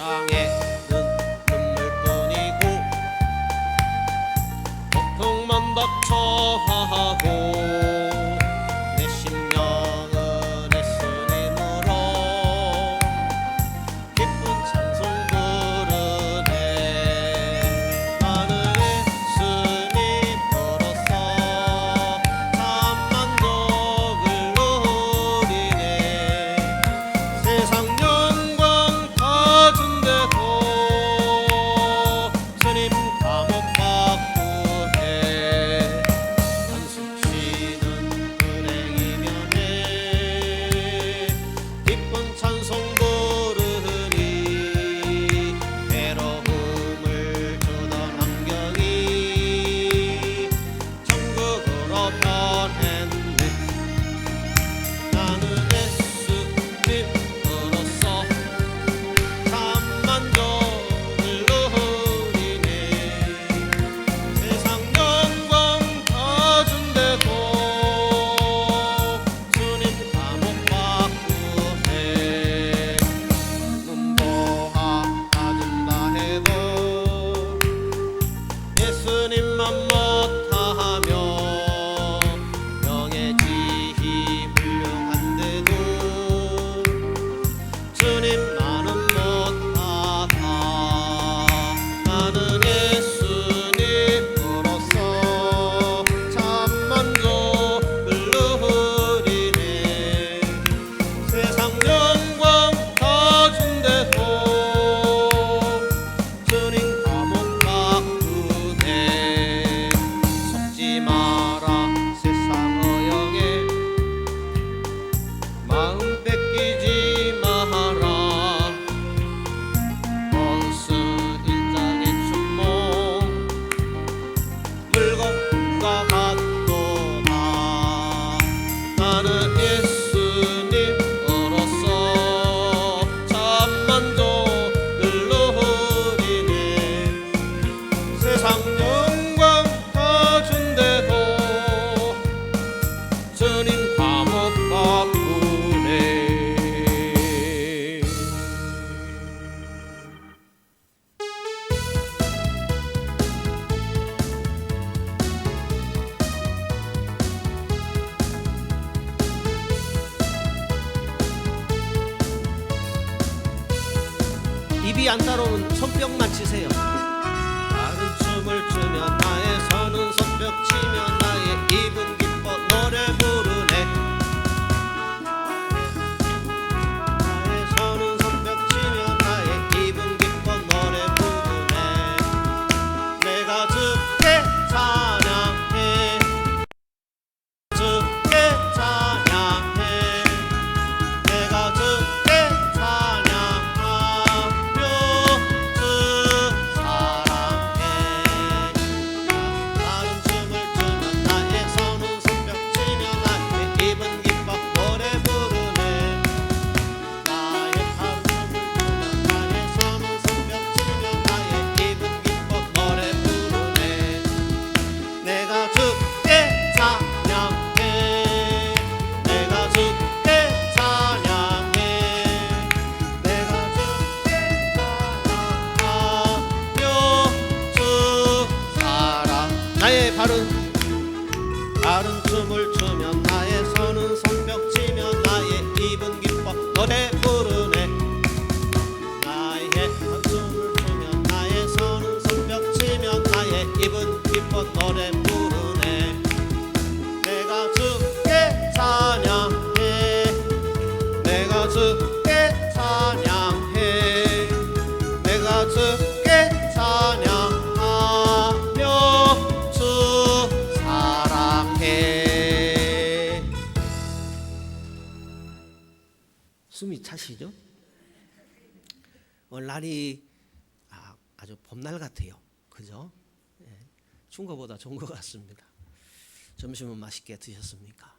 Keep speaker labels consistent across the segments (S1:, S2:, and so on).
S1: 세상에는 눈물뿐이고 고통만 닥쳐하고 내 심령은 예수님으로 기쁜 찬송 부르네. 나는 예수님으로서 참 만족을 누리네. 세상 영광 다 준대도 주님 감옥 받고 해. 한숨 쉬는 불행이면 해. 기쁜 찬송 부르니 괴로움을 주던 환경이 천국으로 변했네. 나는 예수님으로서 참 만족을 누리네. 세상 영광 다 준대도 주님 감옥 받고 해. 문보하 받은다 해도 예수님만 못하며 명예지휘 훌륭한데도 주님만은 못하다. 나는 예수님으로서 참 만족을 누리네. 세상 영광 다 준대도 주님 감옥 바꾸네. 속지 마라 세상 어영에 마음 뺏기지 마라. 원수 일장의 춘몽 물건과 같도다. 나는 예수님으로서 참 만족을 누리네. 세상 영광 다 준대도 주님 감옥 바꾸네. 입이 안 따라오면 손뼉만 치세요. 다른 춤을 추며 나의 손은 손뼉 치며 나의 입은 기뻐 노래 부르네. 나의 손은 손뼉 치며 나의 입은 기뻐 노래 부르네. 내가 주께 찬양해. 주께 찬양해. 내가 주께 찬양하며 주 사랑해. 다른 춤을 추며 나의 손은 손뼉 치며 나의 입은 기뻐 노래 부르네. 나의 다른 춤을 추며 나의 손은 손뼉 치며 나의 입은 기뻐 노래 부르네. 내가 주께 찬양해. 내가 주께 찬양해. 내가 주께 찬양하며 주 사랑. 나의 바른 춤을 추며 나의 손은 손뼉 치며 나의 입은 기뻐 노래 부르네. 나의 바른 춤을 추며 나의 손은 손뼉 치며 나의 입은 기뻐 노래 부르네. 내가 주께 찬양해. 내가 주께 찬양해. 내가 주께 찬양하며 주 사랑해. 숨이 차시죠? 오늘 날이 아주 봄날 같아요. 그죠? 예, 추운 것보다 좋은 것 같습니다. 점심은 맛있게 드셨습니까?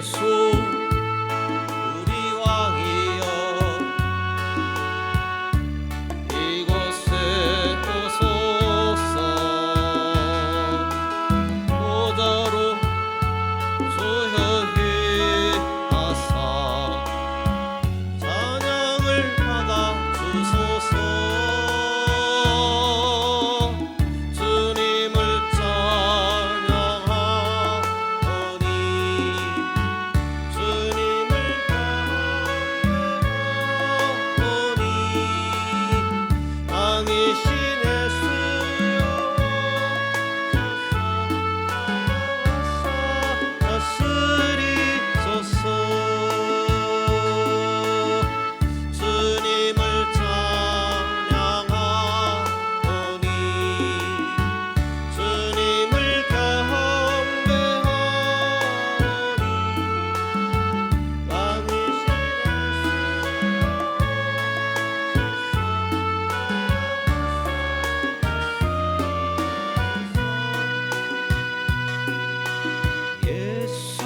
S1: 예수 우리 왕이여 이곳에 오소서 보좌로 주여히 하사 찬양을 받아 주소서 주님을 찬양하오니 주님을 찬양하오니 왕이신 예수여 다스리소서 주님을 찬양하오니 주님을 경배하오니 왕이신 예수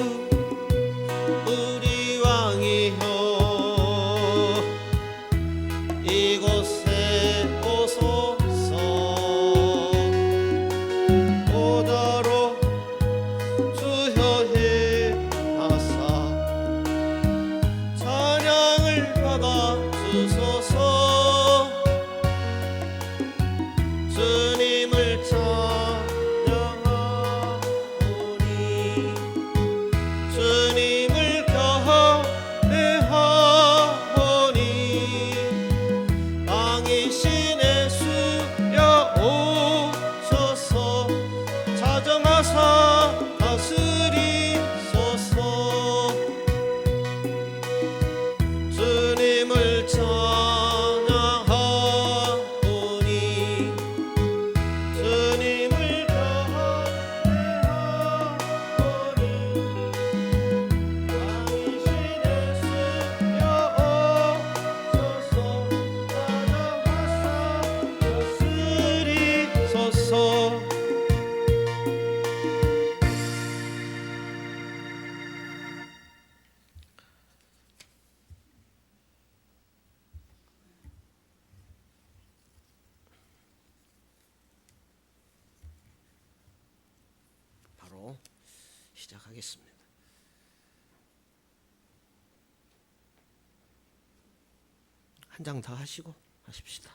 S1: 우리 왕이여 이곳에 오소서 보좌로 주여히 하사 찬양을 받아 주소서 주님을 찬양하오니 주님을 경배하오니 왕이신 예수여 오소서 자정하사 다스리소서 주님을 찬양하오니 주님을 경배하오니 왕이신 예수여 오소서 자정하사 다스리소서 바로 시작하겠습니다. 한 장 더 하시고 하십시다.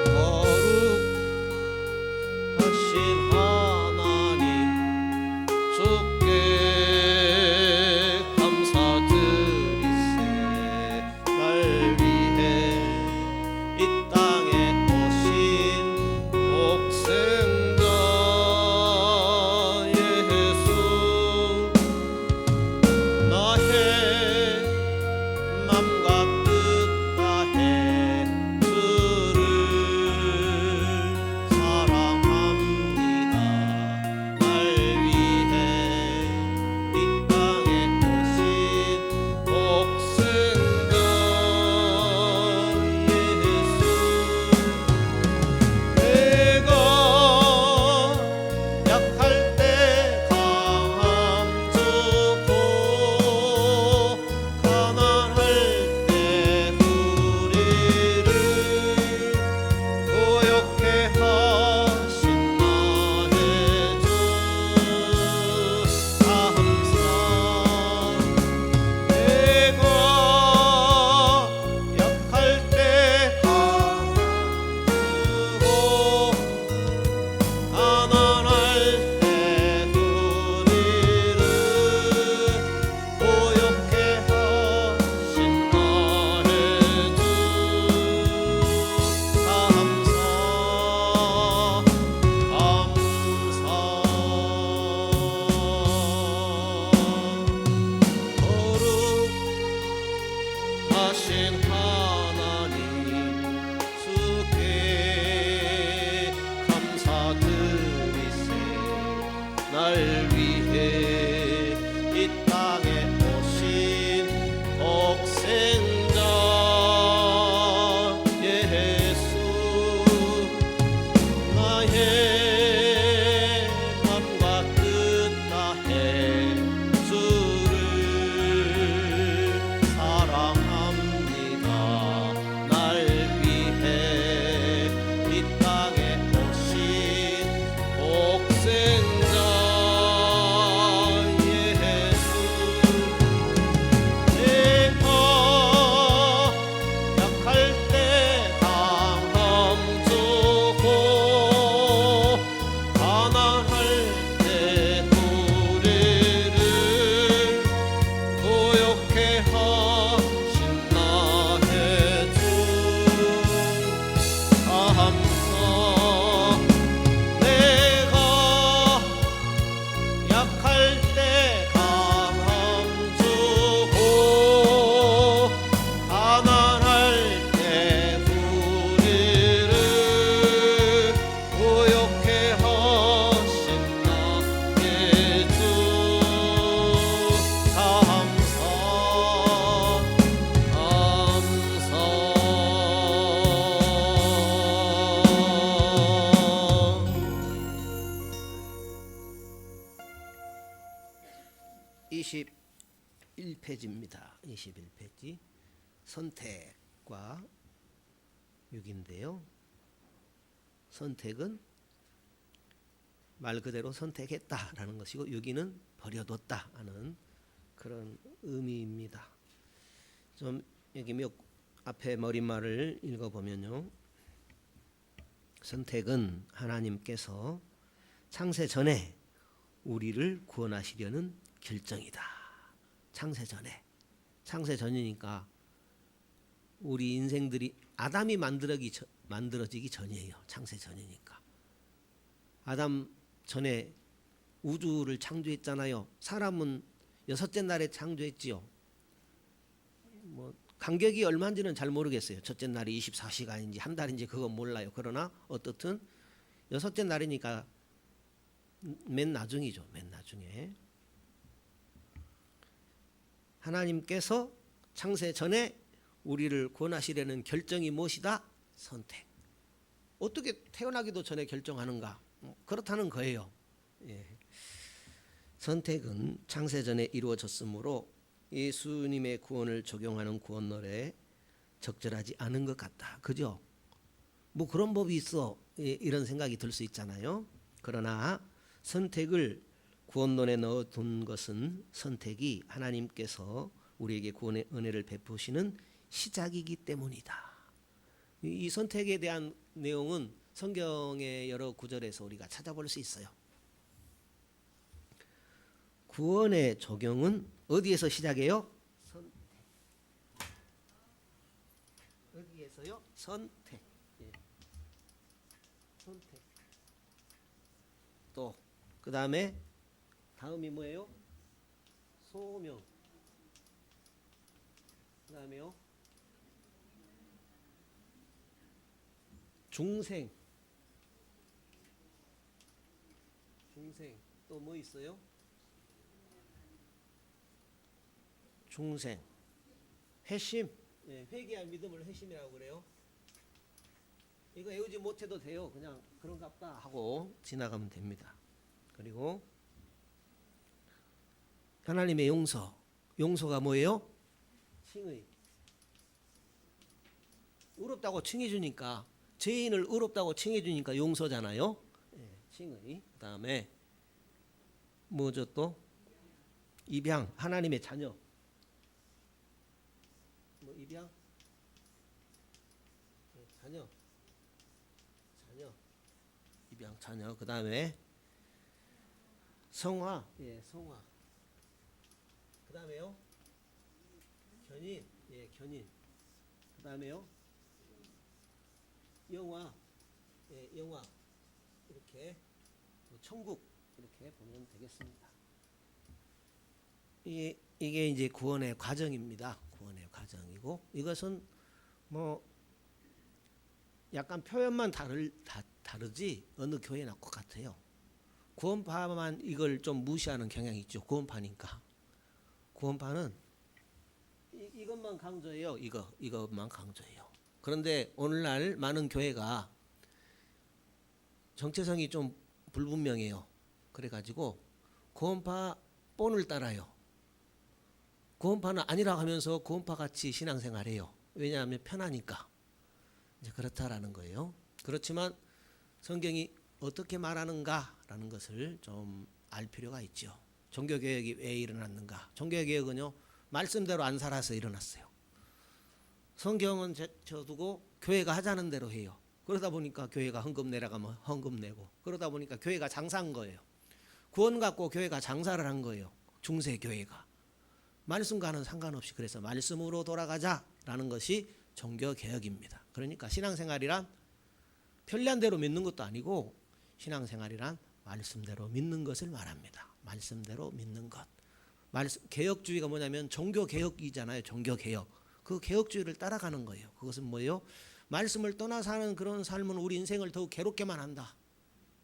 S1: 거룩 21페이지입니다. 21페이지 선택과 유기인데요. 선택은 말 그대로 선택했다라는 것이고 유기는 버려뒀다 하는 그런 의미입니다. 좀 여기 몇 앞에 머릿말을 읽어보면요. 선택은 하나님께서 창세 전에 우리를 구원하시려는 결정이다. 창세 전에. 창세 전이니까 우리 인생들이 아담이 만들어지기 전이에요. 창세 전이니까. 아담 전에 우주를 창조했잖아요. 사람은 여섯째 날에 창조했지요. 뭐 간격이 얼마인지는 잘 모르겠어요. 첫째 날이 24시간인지 한 달인지 그건 몰라요. 그러나 어떻든 여섯째 날이니까 맨 나중이죠. 맨 나중에. 하나님께서 창세 전에 우리를 구원하시려는 결정이 무엇이다? 선택. 어떻게 태어나기도 전에 결정하는가? 그렇다는 거예요. 예. 선택은 창세 전에 이루어졌으므로 예수님의 구원을 적용하는 구원론에 적절하지 않은 것 같다. 그죠? 뭐 그런 법이 있어. 이런 생각이 들 수 있잖아요. 그러나 선택을 구원론에 넣어둔 것은 선택이 하나님께서 우리에게 구원의 은혜를 베푸시는 시작이기 때문이다. 이 선택에 대한 내용은 성경의 여러 구절에서 우리가 찾아볼 수 있어요. 구원의 적용은 어디에서 시작해요? 선택. 어디에서요? 선택. 예. 선택. 또 그 다음에 다음이 뭐예요? 소명. 그 다음에요? 중생. 중생. 또 뭐 있어요? 중생. 회심. 네, 회개할 믿음을 회심이라고 그래요. 이거 외우지 못해도 돼요. 그냥 그런갑다 하고 지나가면 됩니다. 그리고 하나님의 용서. 용서가 뭐예요? 칭의. 의롭다고 칭해주니까, 죄인을 의롭다고 칭해주니까 용서잖아요. 네, 칭의. 그 다음에 뭐죠 또? 입양. 하나님의 자녀. 뭐 입양? 네, 자녀. 입양 자녀. 그 다음에 성화. 예, 성화. 그 다음에요? 견인. 예, 견인. 그 다음에요? 영화. 예, 영화. 이렇게 천국 이렇게 보면 되겠습니다. 이게 이제 구원의 과정입니다. 구원의 과정이고 이것은 뭐 약간 표현만 다르지 어느 교회나 똑같아요. 구원파만 이걸 좀 무시하는 경향이 있죠. 구원파니까. 구원파는 이것만 강조해요. 이것만 강조해요. 그런데 오늘날 많은 교회가 정체성이 좀 불분명해요. 그래가지고 구원파 본을 따라요. 구원파는 아니라고 하면서 구원파 같이 신앙생활해요. 왜냐하면 편하니까. 이제 그렇다라는 거예요. 그렇지만 성경이 어떻게 말하는가라는 것을 좀 알 필요가 있죠. 종교개혁이 왜 일어났는가? 종교개혁은요 말씀대로 안 살아서 일어났어요. 성경은 제쳐두고 교회가 하자는 대로 해요. 그러다 보니까 교회가 헌금 내라고 하면 헌금 내고, 그러다 보니까 교회가 장사한 거예요. 구원 갖고 교회가 장사를 한 거예요. 중세 교회가. 말씀과는 상관없이 그래서 말씀으로 돌아가자라는 것이 종교개혁입니다. 그러니까 신앙생활이란 편리한 대로 믿는 것도 아니고 신앙생활이란 말씀대로 믿는 것을 말합니다. 말씀대로 믿는 것. 개혁주의가 뭐냐면 종교개혁이잖아요. 종교개혁. 그 개혁주의를 따라가는 거예요. 그것은 뭐예요? 말씀을 떠나 사는 그런 삶은 우리 인생을 더욱 괴롭게만 한다.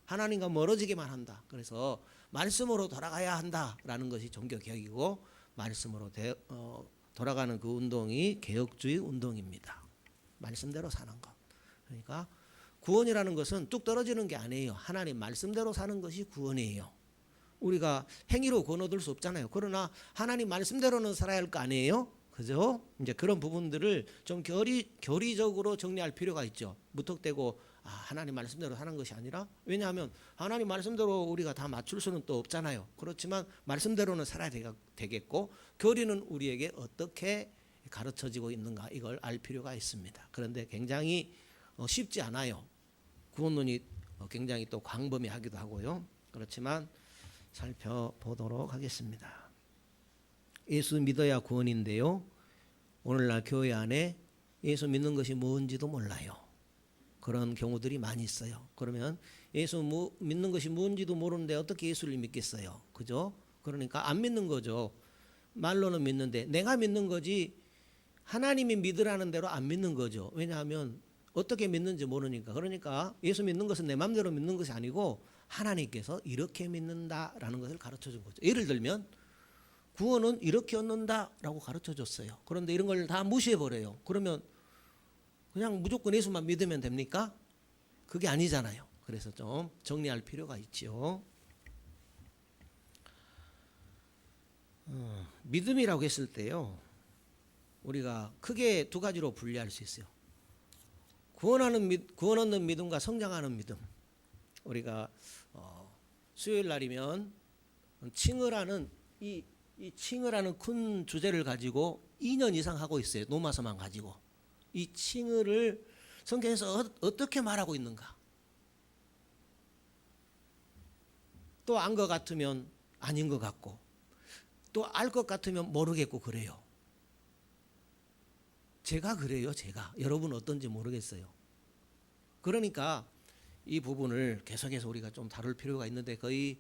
S1: 하나님과 멀어지게만 한다. 그래서 말씀으로 돌아가야 한다라는 것이 종교개혁이고 말씀으로 돌아가는 그 운동이 개혁주의 운동입니다. 말씀대로 사는 것. 그러니까 구원이라는 것은 뚝 떨어지는 게 아니에요. 하나님 말씀대로 사는 것이 구원이에요. 우리가 행위로 구원 얻을 수 없잖아요. 그러나 하나님 말씀대로는 살아야 할 거 아니에요? 그죠? 이제 그런 부분들을 좀 교리적으로 정리할 필요가 있죠. 무턱대고 하나님 말씀대로 사는 것이 아니라, 왜냐하면 하나님 말씀대로 우리가 다 맞출 수는 또 없잖아요. 그렇지만 말씀대로는 살아야 되겠고, 교리는 우리에게 어떻게 가르쳐지고 있는가, 이걸 알 필요가 있습니다. 그런데 굉장히 쉽지 않아요. 구원론이 굉장히 또 광범위하기도 하고요. 그렇지만 살펴보도록 하겠습니다. 예수 믿어야 구원인데요, 오늘날 교회 안에 예수 믿는 것이 뭔지도 몰라요. 그런 경우들이 많이 있어요. 그러면 예수 믿는 것이 뭔지도 모르는데 어떻게 예수를 믿겠어요? 그죠? 그러니까 안 믿는 거죠. 말로는 믿는데 내가 믿는 거지, 하나님이 믿으라는 대로 안 믿는 거죠. 왜냐하면 어떻게 믿는지 모르니까. 그러니까 예수 믿는 것은 내 마음대로 믿는 것이 아니고 하나님께서 이렇게 믿는다라는 것을 가르쳐 준 거죠. 예를 들면 구원은 이렇게 얻는다라고 가르쳐 줬어요. 그런데 이런 걸 다 무시해 버려요. 그러면 그냥 무조건 예수만 믿으면 됩니까? 그게 아니잖아요. 그래서 좀 정리할 필요가 있죠. 믿음이라고 했을 때요, 우리가 크게 두 가지로 분리할 수 있어요. 구원 얻는 믿음과 성장하는 믿음. 우리가 수요일 날이면 칭의라는 이 칭의라는 큰 주제를 가지고 2년 이상 하고 있어요. 노마서만 가지고. 이 칭의를 성경에서 어떻게 말하고 있는가. 또 안 것 같으면 아닌 것 같고, 또 알 것 같으면 모르겠고 그래요. 제가 그래요. 제가. 여러분 어떤지 모르겠어요. 그러니까 이 부분을 계속해서 우리가 좀 다룰 필요가 있는데, 거의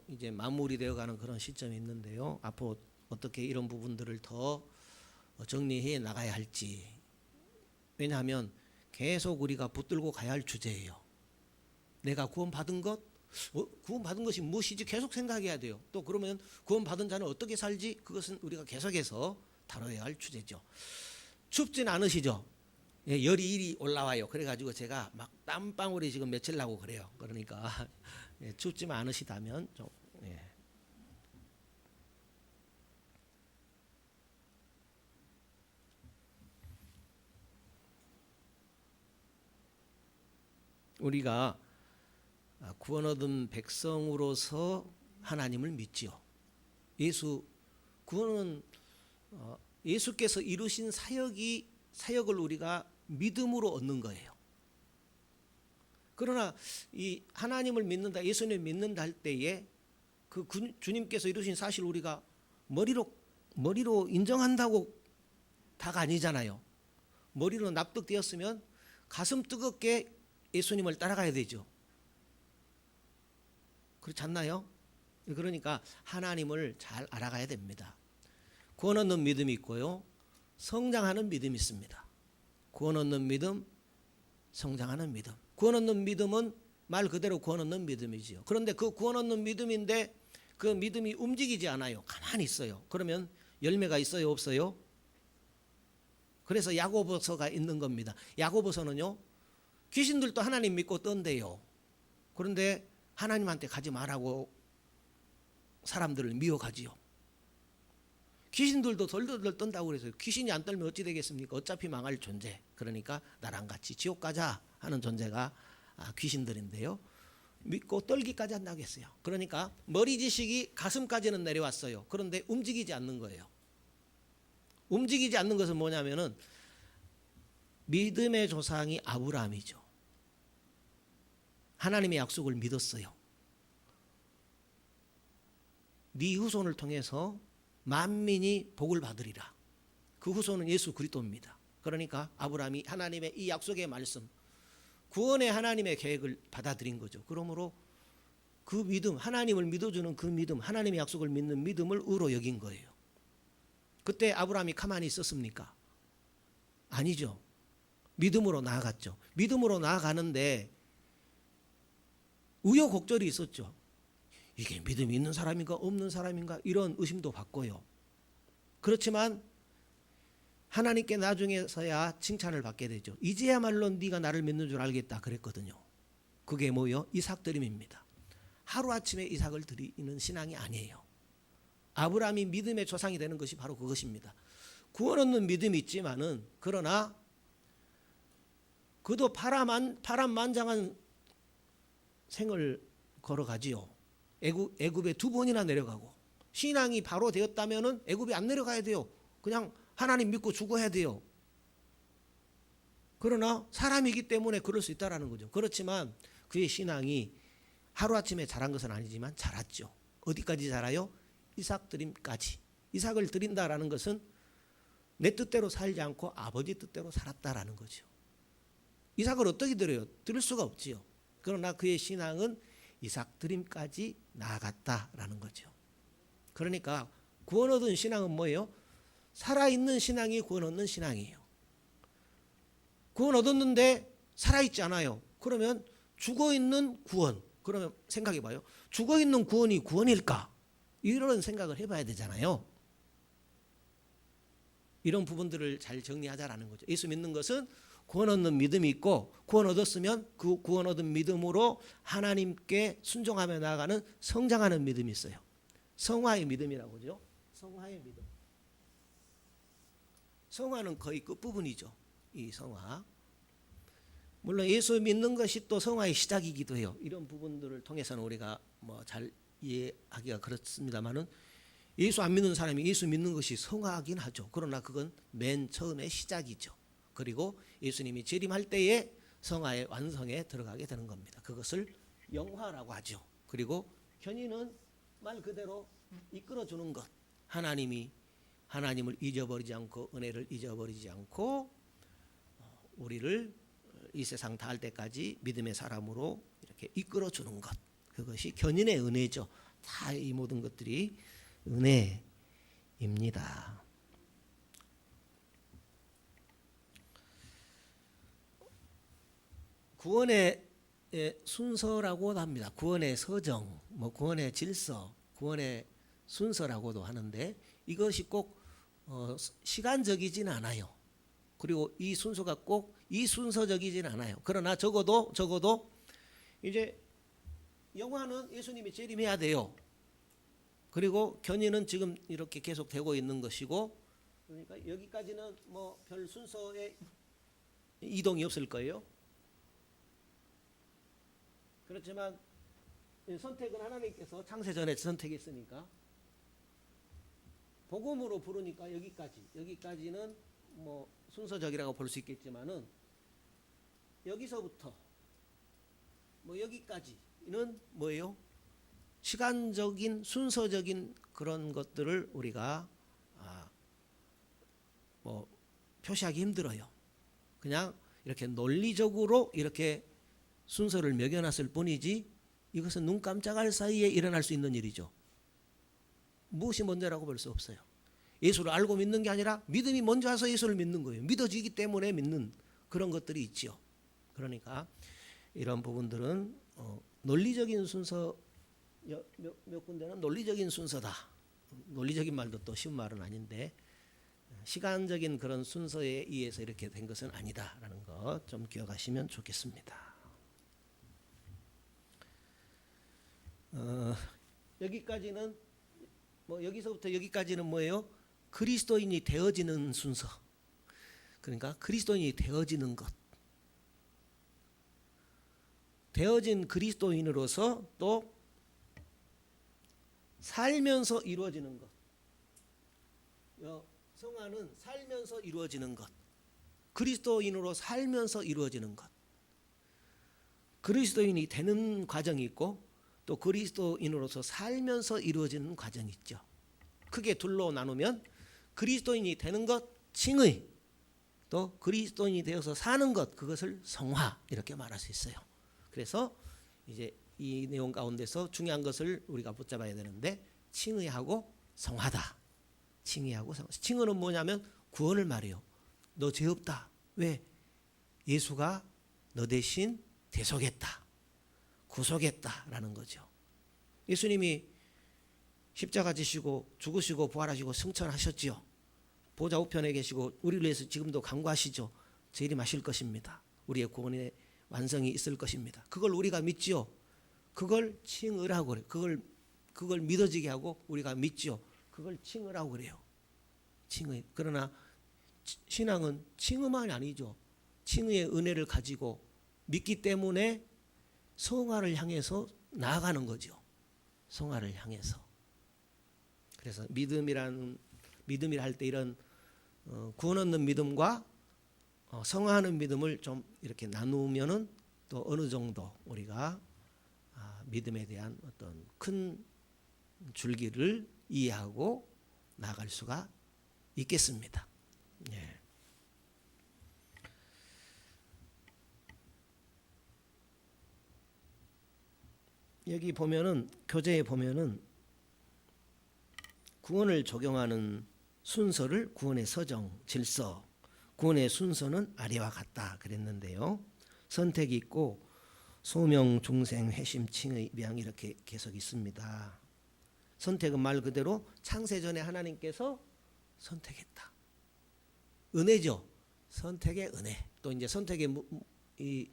S1: 이제 마무리되어가는 그런 시점이 있는데요. 앞으로 어떻게 이런 부분들을 더 정리해 나가야 할지. 왜냐하면 계속 우리가 붙들고 가야 할 주제예요. 내가 구원받은 것, 구원받은 것이 무엇이지 계속 생각해야 돼요. 또 그러면 구원받은 자는 어떻게 살지? 그것은 우리가 계속해서 다뤄야 할 주제죠. 춥진 않으시죠? 예, 열이 이리 올라와요. 그래가지고 제가 막 땀방울이 지금 맺힐 나고 그래요. 그러니까 예, 춥지만 않으시다면 좀 예. 우리가 구원 얻은 백성으로서 하나님을 믿지요. 구원은 예수께서 이루신 사역을 우리가 믿음으로 얻는 거예요. 그러나 이 하나님을 믿는다, 예수님을 믿는다 할 때에 그 주님께서 이루신 사실 우리가 머리로 인정한다고 다가 아니잖아요. 머리로 납득되었으면 가슴 뜨겁게 예수님을 따라가야 되죠. 그렇지 않나요? 그러니까 하나님을 잘 알아가야 됩니다. 구원 얻는 믿음이 있고요, 성장하는 믿음이 있습니다. 구원 얻는 믿음, 성장하는 믿음. 구원 얻는 믿음은 말 그대로 구원 얻는 믿음이지요. 그런데 그 구원 얻는 믿음인데 그 믿음이 움직이지 않아요. 가만히 있어요. 그러면 열매가 있어요, 없어요? 그래서 야고보서가 있는 겁니다. 야고보서는요, 귀신들도 하나님 믿고 떤대요. 그런데 하나님한테 가지 말라고 사람들을 미워가지요. 귀신들도 덜덜덜 떤다고 그래서 귀신이 안 떨면 어찌 되겠습니까? 어차피 망할 존재. 그러니까 나랑 같이 지옥 가자 하는 존재가 귀신들인데요. 믿고 떨기까지 한다고 했어요. 그러니까 머리 지식이 가슴까지는 내려왔어요. 그런데 움직이지 않는 거예요. 움직이지 않는 것은 뭐냐면은 믿음의 조상이 아브라함이죠. 하나님의 약속을 믿었어요. 네 후손을 통해서 만민이 복을 받으리라. 그 후손은 예수 그리스도입니다. 그러니까 아브라함이 하나님의 이 약속의 말씀, 구원의 하나님의 계획을 받아들인 거죠. 그러므로 그 믿음, 하나님을 믿어주는 그 믿음, 하나님의 약속을 믿는 믿음을 의로 여긴 거예요. 그때 아브라함이 가만히 있었습니까? 아니죠. 믿음으로 나아갔죠. 믿음으로 나아가는데 우여곡절이 있었죠. 이게 믿음이 있는 사람인가 없는 사람인가 이런 의심도 받고요. 그렇지만 하나님께 나중에서야 칭찬을 받게 되죠. 이제야말로 네가 나를 믿는 줄 알겠다 그랬거든요. 그게 뭐요? 이삭 드림입니다. 하루아침에 이삭을 드리는 신앙이 아니에요. 아브라함이 믿음의 조상이 되는 것이 바로 그것입니다. 구원 얻는 믿음이 있지만은 그러나 그도 파란만장한 생을 걸어가지요. 애굽에 2번이나 내려가고 신앙이 바로 되었다면은 애굽에 안 내려가야 돼요. 그냥 하나님 믿고 죽어야 돼요. 그러나 사람이기 때문에 그럴 수 있다라는 거죠. 그렇지만 그의 신앙이 하루아침에 자란 것은 아니지만 자랐죠. 어디까지 자라요? 이삭 드림까지. 이삭을 드린다라는 것은 내 뜻대로 살지 않고 아버지 뜻대로 살았다라는 거죠. 이삭을 어떻게 드려요? 드릴 수가 없지요. 그러나 그의 신앙은 이삭 드림까지 나아갔다라는 거죠. 그러니까 구원 얻은 신앙은 뭐예요? 살아있는 신앙이 구원 얻는 신앙이에요. 구원 얻었는데 살아있지 않아요. 그러면 죽어있는 구원. 그러면 생각해 봐요. 죽어있는 구원이 구원일까? 이런 생각을 해봐야 되잖아요. 이런 부분들을 잘 정리하자라는 거죠. 예수 믿는 것은 구원 얻는 믿음이 있고 구원 얻었으면 그 구원 얻은 믿음으로 하나님께 순종하며 나아가는 성장하는 믿음이 있어요. 성화의 믿음이라고 하죠. 성화의 믿음. 성화는 거의 끝부분이죠. 이 성화. 물론 예수 믿는 것이 또 성화의 시작이기도 해요. 이런 부분들을 통해서는 우리가 뭐 잘 이해하기가 그렇습니다만은 예수 안 믿는 사람이 예수 믿는 것이 성화하긴 하죠. 그러나 그건 맨 처음의 시작이죠. 그리고 예수님이 재림할 때에 성화의 완성에 들어가게 되는 겁니다. 그것을 영화라고 하죠. 그리고 견인은 말 그대로 이끌어주는 것. 하나님을 잊어버리지 않고 은혜를 잊어버리지 않고 우리를 이 세상 닿을 때까지 믿음의 사람으로 이렇게 이끌어주는 것. 그것이 견인의 은혜죠. 다 이 모든 것들이 은혜입니다. 구원의 순서라고도 합니다. 구원의 서정, 구원의 질서, 구원의 순서라고도 하는데 이것이 꼭 시간적이지는 않아요. 그리고 이 순서가 꼭 이 순서적이지는 않아요. 그러나 적어도 이제 영화는 예수님이 재림해야 돼요. 그리고 견인은 지금 이렇게 계속 되고 있는 것이고, 그러니까 여기까지는 뭐 별 순서의 이동이 없을 거예요. 그렇지만 선택은 하나님께서 창세전에 선택했으니까 복음으로 부르니까 여기까지는 뭐 순서적이라고 볼 수 있겠지만은 여기서부터 뭐 여기까지는 뭐예요? 시간적인 순서적인 그런 것들을 우리가 뭐 표시하기 힘들어요. 그냥 이렇게 논리적으로 이렇게 순서를 매겨놨을 뿐이지 이것은 눈 깜짝할 사이에 일어날 수 있는 일이죠. 무엇이 먼저라고 볼 수 없어요. 예수를 알고 믿는 게 아니라 믿음이 먼저 와서 예수를 믿는 거예요. 믿어지기 때문에 믿는 그런 것들이 있죠. 그러니까 이런 부분들은 논리적인 순서, 몇 군데는 논리적인 순서다. 논리적인 말도 또 쉬운 말은 아닌데 시간적인 그런 순서에 의해서 이렇게 된 것은 아니다라는 것 좀 기억하시면 좋겠습니다. 여기까지는 뭐 여기서부터 여기까지는 뭐예요? 그리스도인이 되어지는 순서. 그러니까 그리스도인이 되어지는 것. 되어진 그리스도인으로서 또 살면서 이루어지는 것. 성화는 살면서 이루어지는 것. 그리스도인으로 살면서 이루어지는 것. 그리스도인이 되는 과정이 있고 또 그리스도인으로서 살면서 이루어지는 과정이 있죠. 크게 둘로 나누면 그리스도인이 되는 것, 칭의, 또 그리스도인이 되어서 사는 것, 그것을 성화 이렇게 말할 수 있어요. 그래서 이제 이 내용 가운데서 중요한 것을 우리가 붙잡아야 되는데 칭의하고 성화다. 칭의하고 성화. 칭의는 뭐냐면 구원을 말해요. 너 죄 없다. 왜? 예수가 너 대신 대속했다. 구속했다라는 거죠. 예수님이 십자가 지시고 죽으시고 부활하시고 승천하셨지요. 보좌 우편에 계시고 우리를 위해서 지금도 간구하시죠. 재림하실 것입니다. 우리의 구원의 완성이 있을 것입니다. 그걸 우리가 믿지요. 그걸 칭의라고 그래요. 그걸 믿어지게 하고 우리가 믿죠. 그걸 칭의라고 그래요. 칭의. 그러나 신앙은 칭의만이 아니죠. 칭의의 은혜를 가지고 믿기 때문에 성화를 향해서 나아가는 거죠. 성화를 향해서. 그래서 믿음이라 할 때 이런 구원 얻는 믿음과 성화하는 믿음을 좀 이렇게 나누면은 또 어느 정도 우리가 믿음에 대한 어떤 큰 줄기를 이해하고 나아갈 수가 있겠습니다. 예. 여기 보면은 교재에 보면은 구원을 적용하는 순서를 구원의 서정, 질서, 구원의 순서는 아래와 같다 그랬는데요. 선택이 있고 소명, 중생, 회심, 칭의, 미양 이렇게 계속 있습니다. 선택은 말 그대로 창세전에 하나님께서 선택했다. 은혜죠. 선택의 은혜. 또 이제 선택의 이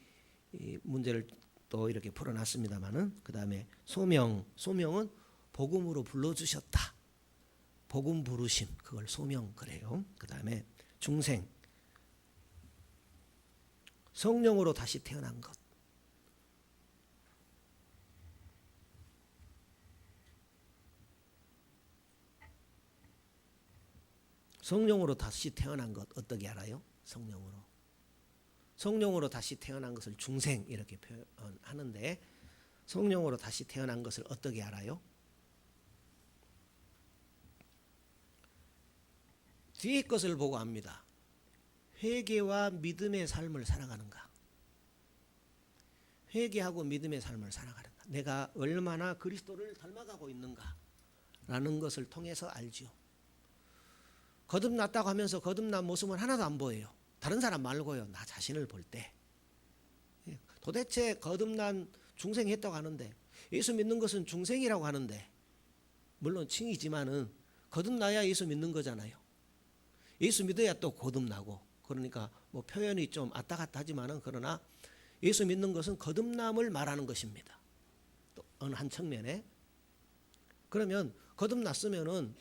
S1: 문제를 또 이렇게 풀어놨습니다만은 그 다음에 소명은 복음으로 불러주셨다. 복음 부르심 그걸 소명 그래요. 그 다음에 중생 성령으로 다시 태어난 것. 성령으로 다시 태어난 것 어떻게 알아요? 성령으로 다시 태어난 것을 중생 이렇게 표현하는데 성령으로 다시 태어난 것을 어떻게 알아요? 뒤의 것을 보고 압니다. 회개와 믿음의 삶을 살아가는가? 회개하고 믿음의 삶을 살아가는가? 내가 얼마나 그리스도를 닮아가고 있는가? 라는 것을 통해서 알죠. 거듭났다고 하면서 거듭난 모습은 하나도 안 보여요. 다른 사람 말고요. 나 자신을 볼 때. 도대체 거듭난 중생했다고 하는데 예수 믿는 것은 중생이라고 하는데 물론 칭이지만은 거듭나야 예수 믿는 거잖아요. 예수 믿어야 또 거듭나고 그러니까 뭐 표현이 좀 왔다 갔다 하지만은 그러나 예수 믿는 것은 거듭남을 말하는 것입니다. 또 어느 한 측면에 그러면 거듭났으면은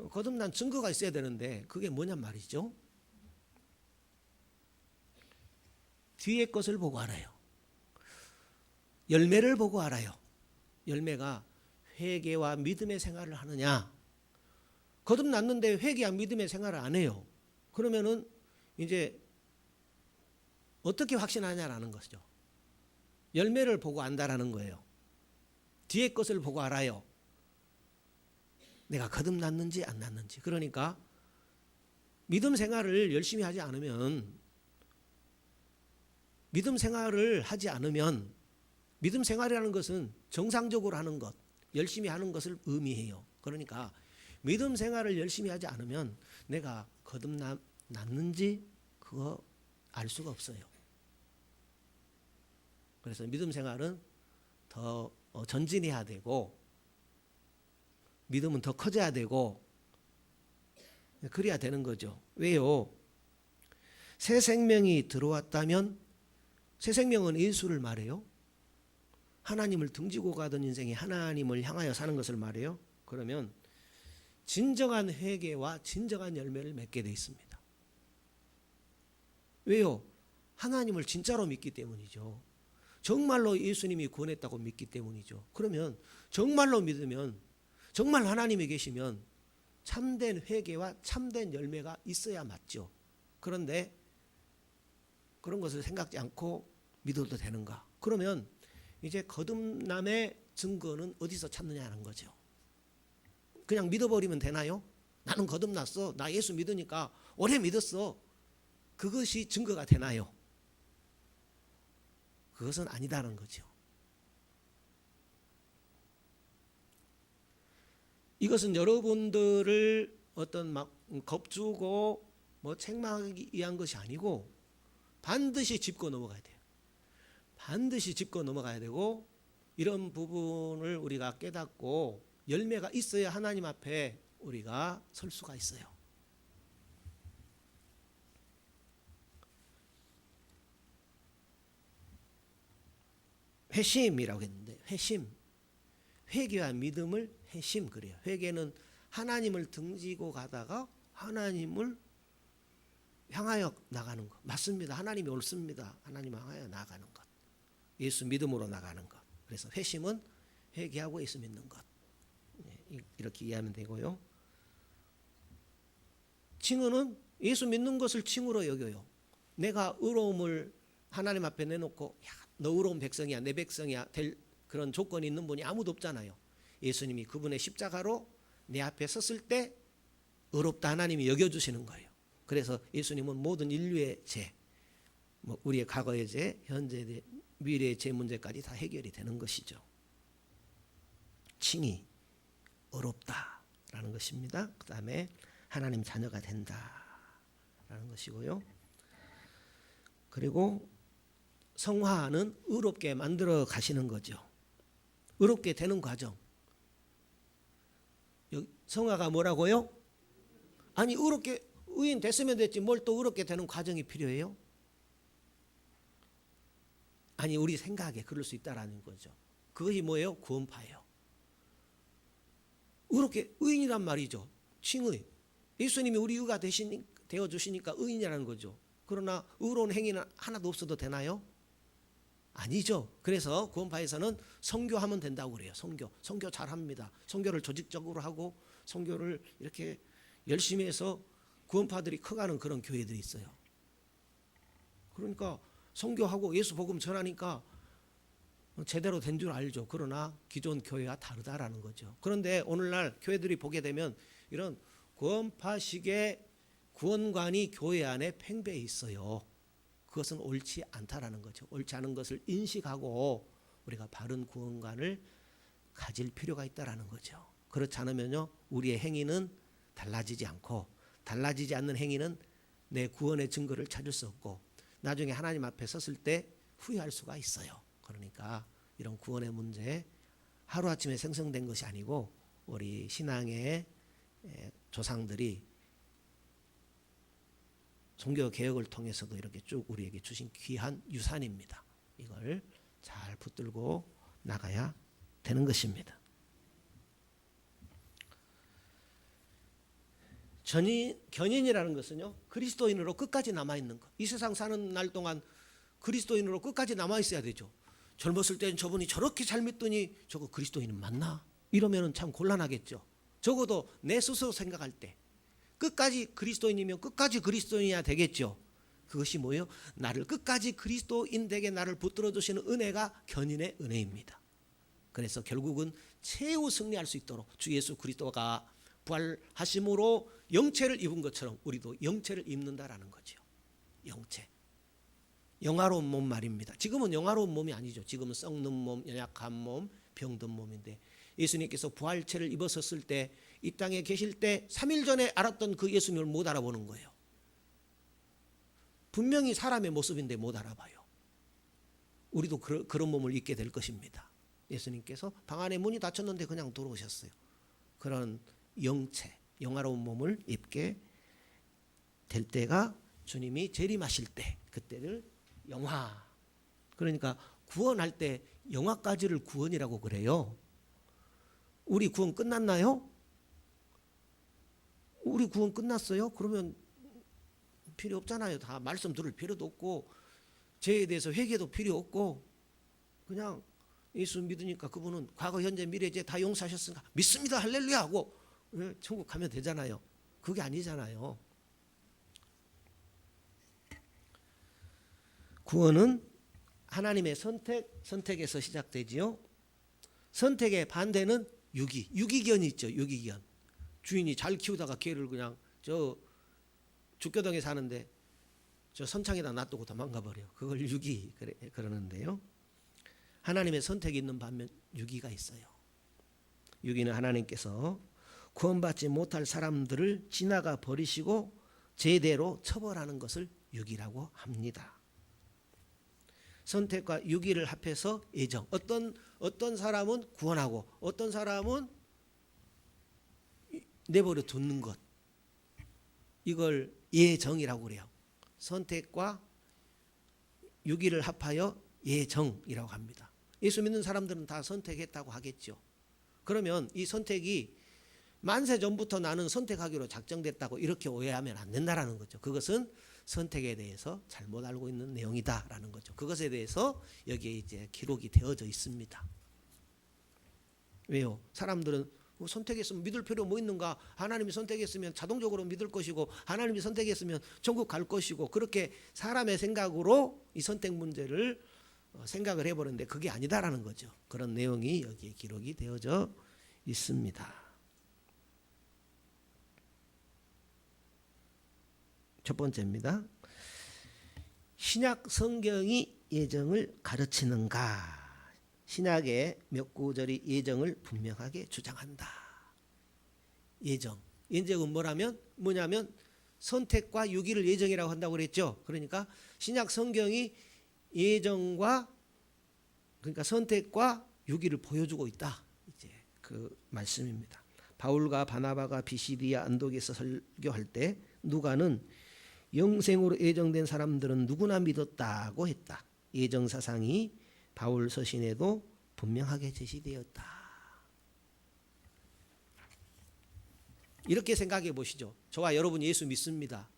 S1: 거듭난 증거가 있어야 되는데 그게 뭐냔 말이죠. 뒤의 것을 보고 알아요. 열매를 보고 알아요. 열매가 회개와 믿음의 생활을 하느냐. 거듭났는데 회개와 믿음의 생활을 안 해요. 그러면은 이제 어떻게 확신하냐라는 것이죠. 열매를 보고 안다라는 거예요. 뒤의 것을 보고 알아요. 내가 거듭났는지 안 났는지. 그러니까 믿음 생활을 열심히 하지 않으면 믿음 생활이라는 것은 정상적으로 하는 것, 열심히 하는 것을 의미해요. 그러니까 믿음 생활을 열심히 하지 않으면 내가 거듭났는지 그거 알 수가 없어요. 그래서 믿음 생활은 더 전진해야 되고 믿음은 더 커져야 되고 그래야 되는 거죠. 왜요? 새 생명이 들어왔다면 새 생명은 예수를 말해요. 하나님을 등지고 가던 인생이 하나님을 향하여 사는 것을 말해요. 그러면 진정한 회개와 진정한 열매를 맺게 돼 있습니다. 왜요? 하나님을 진짜로 믿기 때문이죠. 정말로 예수님이 구원했다고 믿기 때문이죠. 그러면 정말로 믿으면 정말 하나님이 계시면 참된 회개와 참된 열매가 있어야 맞죠. 그런데 그런 것을 생각지 않고 믿어도 되는가? 그러면 이제 거듭남의 증거는 어디서 찾느냐는 거죠. 그냥 믿어버리면 되나요? 나는 거듭났어. 나 예수 믿으니까 오래 믿었어. 그것이 증거가 되나요? 그것은 아니다는 거죠. 이것은 여러분들을 어떤 막 겁주고 뭐 책망하기 위한 것이 아니고 반드시 짚고 넘어가야 돼요. 반드시 짚고 넘어가야 되고 이런 부분을 우리가 깨닫고 열매가 있어야 하나님 앞에 우리가 설 수가 있어요. 회심이라고 했는데 회심, 회개와 믿음을 회심 그래요. 회개는 하나님을 등지고 가다가 하나님을 향하여 나가는 것. 맞습니다. 하나님이 옳습니다. 하나님 향하여 나가는 것. 예수 믿음으로 나가는 것. 그래서 회심은 회개하고 예수 믿는 것. 이렇게 이해하면 되고요. 칭의는 예수 믿는 것을 칭의로 여겨요. 내가 의로움을 하나님 앞에 내놓고 야, 너 의로운 백성이야, 내 백성이야 될 그런 조건이 있는 분이 아무도 없잖아요. 예수님이 그분의 십자가로 내 앞에 섰을 때 의롭다 하나님이 여겨주시는 거예요. 그래서 예수님은 모든 인류의 죄, 우리의 과거의 죄, 현재의 죄, 미래의 죄 문제까지 다 해결이 되는 것이죠. 칭의, 의롭다라는 것입니다. 그 다음에 하나님 자녀가 된다라는 것이고요. 그리고 성화는 의롭게 만들어 가시는 거죠. 의롭게 되는 과정. 성화가 뭐라고요? 아니 의롭게 의인 됐으면 됐지 뭘 또 의롭게 되는 과정이 필요해요? 아니 우리 생각에 그럴 수 있다라는 거죠. 그것이 뭐예요? 구원파예요. 의롭게 의인이란 말이죠. 칭의. 예수님이 우리 의가 되어주시니까 의인이라는 거죠. 그러나 의로운 행위는 하나도 없어도 되나요? 아니죠. 그래서 구원파에서는 선교하면 된다고 그래요. 선교 잘합니다. 선교를 조직적으로 하고 선교를 이렇게 열심히 해서 구원파들이 커가는 그런 교회들이 있어요. 그러니까 선교하고 예수 복음 전하니까 제대로 된 줄 알죠. 그러나 기존 교회와 다르다라는 거죠. 그런데 오늘날 교회들이 보게 되면 이런 구원파식의 구원관이 교회 안에 팽배해 있어요. 그것은 옳지 않다라는 거죠. 옳지 않은 것을 인식하고 우리가 바른 구원관을 가질 필요가 있다라는 거죠. 그렇지 않으면요, 우리의 행위는 달라지지 않고 달라지지 않는 행위는 내 구원의 증거를 찾을 수 없고 나중에 하나님 앞에 섰을 때 후회할 수가 있어요. 그러니까 이런 구원의 문제 하루아침에 생성된 것이 아니고 우리 신앙의 조상들이 종교 개혁을 통해서도 이렇게 쭉 우리에게 주신 귀한 유산입니다. 이걸 잘 붙들고 나가야 되는 것입니다. 견인이라는 것은요, 그리스도인으로 끝까지 남아있는 것. 이 세상 사는 날 동안 그리스도인으로 끝까지 남아있어야 되죠. 젊었을 때는 저분이 저렇게 잘 믿더니 저거 그리스도인은 맞나? 이러면 참 곤란하겠죠. 적어도 내 스스로 생각할 때 끝까지 그리스도인이면 끝까지 그리스도인이야 되겠죠. 그것이 뭐예요? 나를 끝까지 그리스도인 되게 나를 붙들어 주시는 은혜가 견인의 은혜입니다. 그래서 결국은 최후 승리할 수 있도록 주 예수 그리스도가 부활하심으로 영체를 입은 것처럼 우리도 영체를 입는다라는 거죠. 영체. 영화로운 몸 말입니다. 지금은 영화로운 몸이 아니죠. 지금은 썩는 몸, 연약한 몸, 병든 몸인데 예수님께서 부활체를 입으셨을 때 이 땅에 계실 때 3일 전에 알았던 그 예수님을 못 알아보는 거예요. 분명히 사람의 모습인데 못 알아봐요. 우리도 그런 몸을 입게 될 것입니다. 예수님께서 방 안에 문이 닫혔는데 그냥 들어오셨어요. 그런 영체, 영화로운 몸을 입게 될 때가 주님이 재림하실 때, 그때를 영화. 그러니까 구원할 때 영화까지를 구원이라고 그래요. 우리 구원 끝났나요? 우리 구원 끝났어요? 그러면 필요 없잖아요. 다 말씀 들을 필요도 없고 죄에 대해서 회개도 필요 없고 그냥 예수 믿으니까 그분은 과거 현재 미래 죄 다 용서하셨으니까 믿습니다 할렐루야 하고 천국 가면 되잖아요. 그게 아니잖아요. 구원은 하나님의 선택에서 시작되지요. 선택의 반대는 유기견이 있죠. 유기견. 주인이 잘 키우다가 개를 그냥 저 죽교동에 사는데 저 선창에다 놔두고 도망가 버려. 그걸 유기 그러는데요. 하나님의 선택이 있는 반면 유기가 있어요. 유기는 하나님께서 구원받지 못할 사람들을 지나가 버리시고 제대로 처벌하는 것을 유기라고 합니다. 선택과 유기를 합해서 예정. 어떤 사람은 구원하고 어떤 사람은 내버려 두는 것. 이걸 예정이라고 그래요. 선택과 유기를 합하여 예정이라고 합니다. 예수 믿는 사람들은 다 선택했다고 하겠죠. 그러면 이 선택이 만세 전부터 나는 선택하기로 작정됐다고 이렇게 오해하면 안 된다라는 거죠. 그것은 선택에 대해서 잘못 알고 있는 내용이다라는 거죠. 그것에 대해서 여기에 이제 기록이 되어져 있습니다. 왜요? 사람들은 선택했으면 믿을 필요 뭐 있는가? 하나님이 선택했으면 자동적으로 믿을 것이고 하나님이 선택했으면 천국 갈 것이고 그렇게 사람의 생각으로 이 선택 문제를 생각을 해버렸는데 그게 아니다라는 거죠. 그런 내용이 여기에 기록이 되어져 있습니다. 첫 번째입니다. 신약 성경이 예정을 가르치는가? 신약의 몇 구절이 예정을 분명하게 주장한다. 예정은 뭐냐면 선택과 유기를 예정이라고 한다고 그랬죠. 그러니까 신약 성경이 예정과 그러니까 선택과 유기를 보여주고 있다. 이제 그 말씀입니다. 바울과 바나바가 비시디아 안독에서 설교할 때 누가는 영생으로 예정된 사람들은 누구나 믿었다고 했다. 예정 사상이 바울 서신에도 분명하게 제시되었다. 이렇게 생각해 보시죠. 저와 여러분 예수 믿습니다.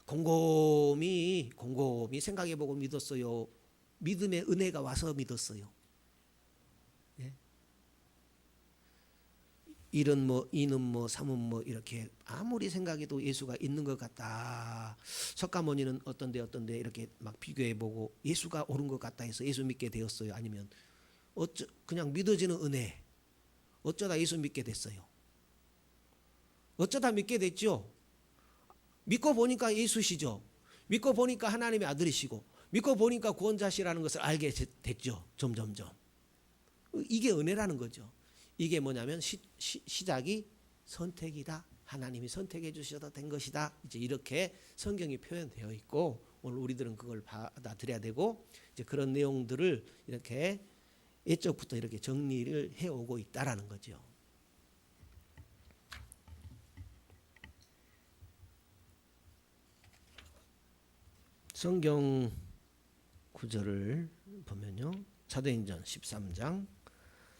S1: 곰곰이 생각해 보고 믿었어요. 믿음의 은혜가 와서 믿었어요. 예? 일은 뭐, 이는 뭐, 삼은 뭐 이렇게 아무리 생각해도 예수가 있는 것 같다. 석가모니는 어떤데 이렇게 막 비교해보고 예수가 옳은 것 같다 해서 예수 믿게 되었어요. 아니면 그냥 믿어지는 은혜. 어쩌다 예수 믿게 됐어요. 어쩌다 믿게 됐죠. 믿고 보니까 예수시죠. 믿고 보니까 하나님의 아들이시고 믿고 보니까 구원자시라는 것을 알게 됐죠. 점점점. 이게 은혜라는 거죠. 이게 뭐냐면 시작이 선택이다. 하나님이 선택해 주셔서 된 것이다. 이제 이렇게 성경이 표현되어 있고 오늘 우리들은 그걸 받아들여야 되고 이제 그런 내용들을 이렇게 예적부터 이렇게 정리를 해오고 있다라는 거죠. 성경 구절을 보면요. 사도행전 13장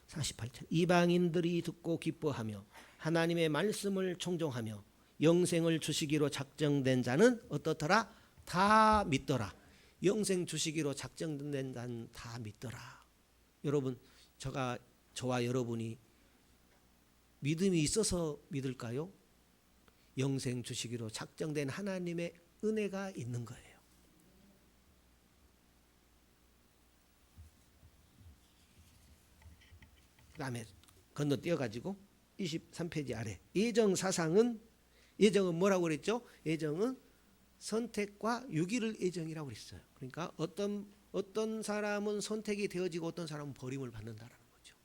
S1: 48절 이방인들이 듣고 기뻐하며 하나님의 말씀을 청종하며 영생을 주시기로 작정된 자는 어떻더라? 다 믿더라. 영생 주시기로 작정된 자는 다 믿더라. 여러분 저와 여러분이 믿음이 있어서 믿을까요? 영생 주시기로 작정된 하나님의 은혜가 있는 거예요. 그 다음에 건너뛰어가지고 23페이지 아래 예정은 뭐라고 그랬죠? 예정은 선택과 유기를 예정이라고 그랬어요. 그러니까 어떤 사람은 선택이 되어지고 어떤 사람은 버림을 받는다라는 거죠.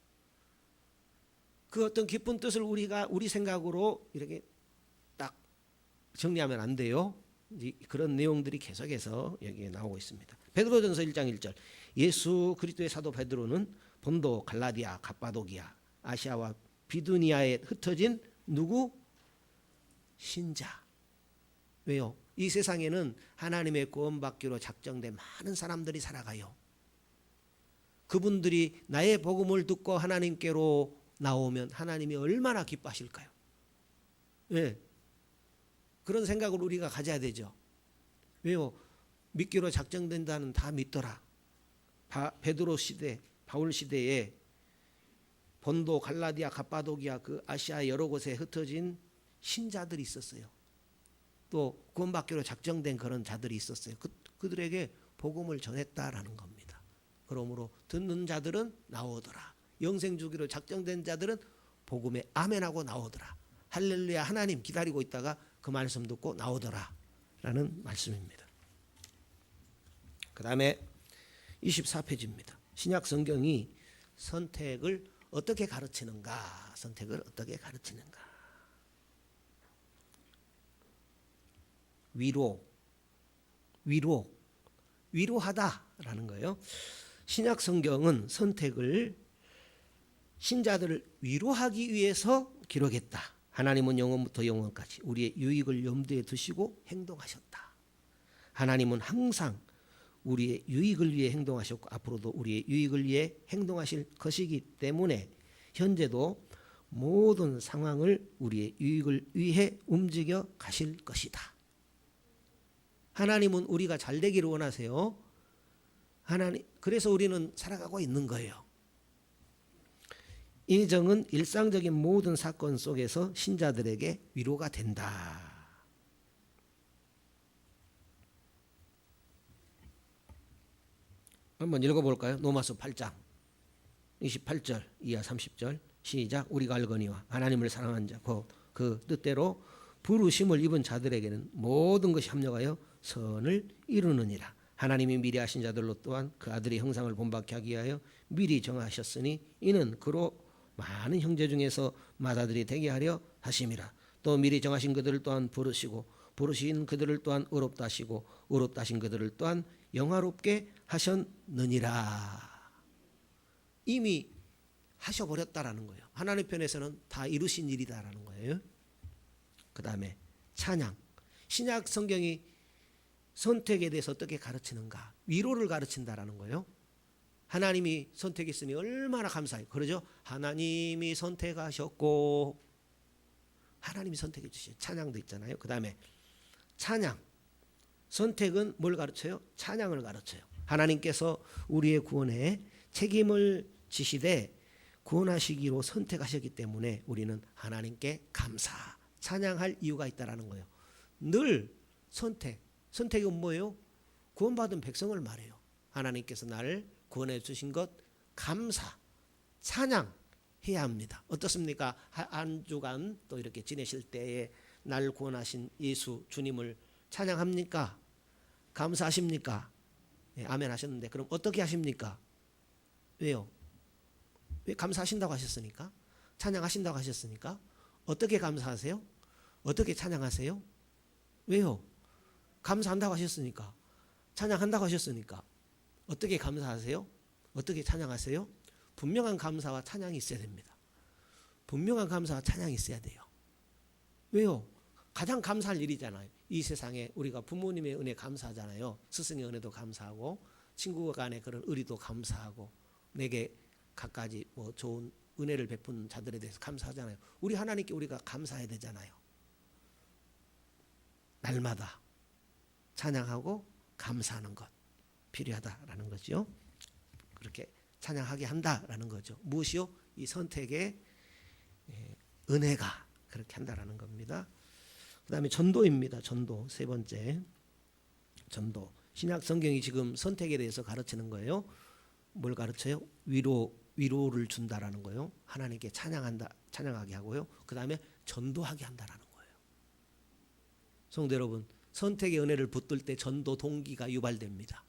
S1: 그 어떤 깊은 뜻을 우리 생각으로 이렇게 딱 정리하면 안 돼요. 그런 내용들이 계속해서 여기에 나오고 있습니다. 베드로전서 1장 1절 예수 그리스도의 사도 베드로는 본도, 갈라디아, 갑바도기아, 아시아와 비두니아에 흩어진 누구? 신자. 왜요? 이 세상에는 하나님의 구원받기로 작정된 많은 사람들이 살아가요. 그분들이 나의 복음을 듣고 하나님께로 나오면 하나님이 얼마나 기뻐하실까요? 네. 그런 생각을 우리가 가져야 되죠. 왜요? 믿기로 작정된다는 다 믿더라. 베드로 시대 바울 시대에 본도, 갈라디아, 갑바도기아 그 아시아 여러 곳에 흩어진 신자들이 있었어요. 또 구원받기로 작정된 그런 자들이 있었어요. 그들에게 복음을 전했다라는 겁니다. 그러므로 듣는 자들은 나오더라. 영생 주기로 작정된 자들은 복음에 아멘하고 나오더라. 할렐루야 하나님 기다리고 있다가 그 말씀 듣고 나오더라 라는 말씀입니다. 그 다음에 24페이지입니다. 신약 성경이 선택을 어떻게 가르치는가? 위로하다라는 거예요. 신약 성경은 선택을 신자들을 위로하기 위해서 기록했다. 하나님은 영원부터 영원까지 우리의 유익을 염두에 두시고 행동하셨다. 하나님은 항상 우리의 유익을 위해 행동하셨고 앞으로도 우리의 유익을 위해 행동하실 것이기 때문에 현재도 모든 상황을 우리의 유익을 위해 움직여 가실 것이다. 하나님은 우리가 잘 되기를 원하세요. 하나님, 그래서 우리는 살아가고 있는 거예요. 이 정은 일상적인 모든 사건 속에서 신자들에게 위로가 된다. 한번 읽어볼까요? 로마서 8장 28절 이하 30절 시작. 우리가 알거니와 하나님을 사랑한 자 곧 그 뜻대로 부르심을 입은 자들에게는 모든 것이 합력하여 선을 이루느니라. 하나님이 미리 하신 자들로 또한 그 아들의 형상을 본받게 하기 위하여 미리 정하셨으니 이는 그로 많은 형제 중에서 맏아들이 되게 하려 하심이라. 또 미리 정하신 그들을 또한 부르시고 부르신 그들을 또한 의롭다 하시고 의롭다 하신 그들을 또한 영화롭게 하셨느니라. 이미 하셔버렸다라는 거예요. 하나님 편에서는 다 이루신 일이다라는 거예요. 그 다음에 찬양. 신약 성경이 선택에 대해서 어떻게 가르치는가? 위로를 가르친다라는 거예요. 하나님이 선택했으니 얼마나 감사해요. 그러죠? 하나님이 선택하셨고 하나님이 선택해 주시죠. 찬양도 있잖아요. 그 다음에 찬양. 선택은 뭘 가르쳐요? 찬양을 가르쳐요. 하나님께서 우리의 구원에 책임을 지시되 구원하시기로 선택하셨기 때문에 우리는 하나님께 감사, 찬양할 이유가 있다라는 거예요. 늘 선택은 뭐예요? 구원받은 백성을 말해요. 하나님께서 나를 구원해 주신 것 감사, 찬양해야 합니다. 어떻습니까? 한 주간 또 이렇게 지내실 때에 날 구원하신 예수 주님을 찬양합니까? 감사하십니까? 네, 아멘 하셨는데 그럼 어떻게 하십니까? 왜요? 왜 감사하신다고 하셨으니까? 찬양하신다고 하셨으니까? 어떻게 감사하세요? 어떻게 찬양하세요? 왜요? 감사한다고 하셨으니까. 찬양한다고 하셨으니까. 어떻게 감사하세요? 어떻게 찬양하세요? 분명한 감사와 찬양이 있어야 됩니다. 분명한 감사와 찬양이 있어야 돼요. 왜요? 가장 감사할 일이잖아요. 이 세상에 우리가 부모님의 은혜 감사하잖아요. 스승의 은혜도 감사하고 친구 간의 그런 의리도 감사하고 내게 갖가지 뭐 좋은 은혜를 베푼 자들에 대해서 감사하잖아요. 우리 하나님께 우리가 감사해야 되잖아요. 날마다 찬양하고 감사하는 것 필요하다라는 거죠. 그렇게 찬양하게 한다라는 거죠. 무엇이요? 이 선택의 은혜가 그렇게 한다라는 겁니다. 그 다음에 전도입니다. 전도 세 번째 전도. 신약 성경이 지금 선택에 대해서 가르치는 거예요. 뭘 가르쳐요? 위로를 준다라는 거예요. 하나님께 찬양하게 하고요. 그 다음에 전도하게 한다라는 거예요. 성도 여러분, 선택의 은혜를 붙들 때 전도 동기가 유발됩니다.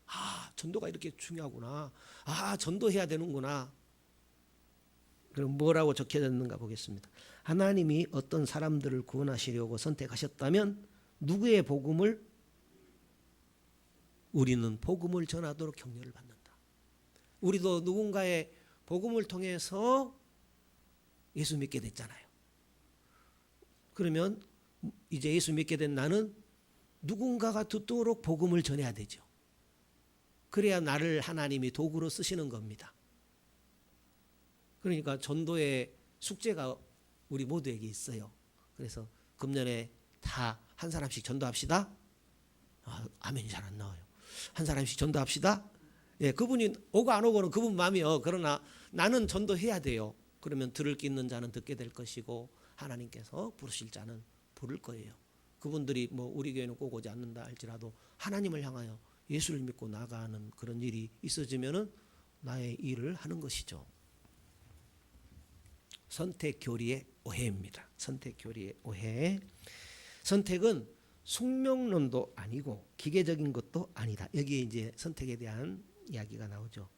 S1: 아, 전도가 이렇게 중요하구나. 아, 전도해야 되는구나. 그럼 뭐라고 적혀졌는가 보겠습니다. 하나님이 어떤 사람들을 구원하시려고 선택하셨다면 누구의 복음을? 우리는 복음을 전하도록 격려를 받는다. 우리도 누군가의 복음을 통해서 예수 믿게 됐잖아요. 그러면 이제 예수 믿게 된 나는 누군가가 듣도록 복음을 전해야 되죠. 그래야 나를 하나님이 도구로 쓰시는 겁니다. 그러니까 전도의 숙제가 우리 모두에게 있어요. 그래서 금년에 다 한 사람씩 전도합시다. 아멘이 잘 안 나와요. 한 사람씩 전도합시다. 예, 그분이 오고 안 오고는 그분 마음이요. 그러나 나는 전도해야 돼요. 그러면 들을 게 있는 자는 듣게 될 것이고 하나님께서 부르실 자는 부를 거예요. 그분들이 뭐 우리 교회는 꼭 오지 않는다 할지라도 하나님을 향하여 예수를 믿고 나가는 그런 일이 있어지면은 나의 일을 하는 것이죠. 선택 교리의 오해입니다. 선택 교리의 오해. 선택은 숙명론도 아니고 기계적인 것도 아니다. 여기에 이제 선택에 대한 이야기가 나오죠.